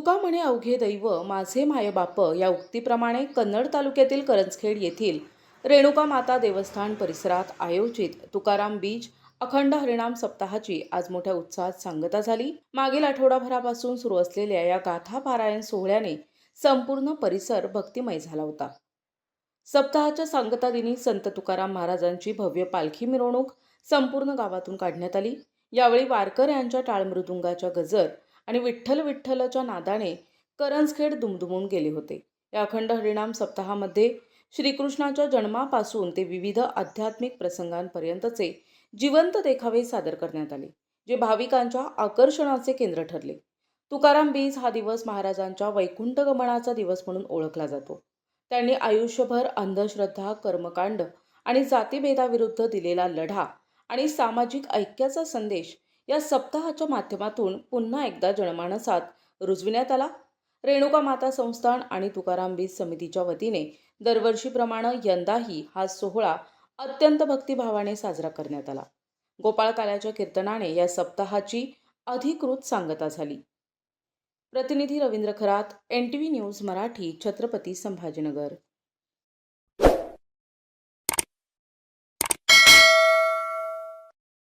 तुका म्हणे अवघे दैव माझे मायबाप या उक्तीप्रमाणे कन्नड तालुक्यातील करंजखेड येथील रेणुका माता देवस्थान परिसरात आयोजित तुकाराम बीज अखंड हरिनाम सप्ताहाची आज मोठ्या उत्साहात सांगता झाली। मागील आठवडाभरापासून सुरू असलेल्या या गाथा पारायण सोहळ्याने संपूर्ण परिसर भक्तिमय झाला होता। सप्ताहाच्या सांगता दिनी संत तुकाराम महाराजांची भव्य पालखी मिरवणूक संपूर्ण गावातून काढण्यात आली। यावेळी वारकऱ्यांच्या टाळमृदुंगाच्या गजर आणि विठ्ठल विठ्ठलच्या नादाने करंजखेड दुमदुमून गेले होते। या अखंड हरिनाम सप्ताहामध्ये श्रीकृष्णाच्या जन्मापासून ते विविध आध्यात्मिक प्रसंगांपर्यंतचे जिवंत देखावे सादर करण्यात आले, जे भाविकांच्या आकर्षणाचे केंद्र ठरले। तुकाराम बीज हा दिवस महाराजांच्या वैकुंठ गमनाचा दिवस म्हणून ओळखला जातो। त्यांनी आयुष्यभर अंधश्रद्धा, कर्मकांड आणि जातीभेदाविरुद्ध दिलेला लढा आणि सामाजिक ऐक्याचा संदेश या सप्ताहाच्या माध्यमातून पुन्हा एकदा जनमानसात रुजविण्यात आला। रेणुका माता संस्थान आणि तुकाराम बीज समितीच्या वतीने दरवर्षीप्रमाणे यंदाही हा सोहळा अत्यंत भक्तिभावाने साजरा करण्यात आला। गोपाळ काल्याच्या कीर्तनाने या सप्ताहाची अधिकृत सांगता झाली। प्रतिनिधी रवींद्र खरात, NTV न्यूज मराठी, छत्रपती संभाजीनगर।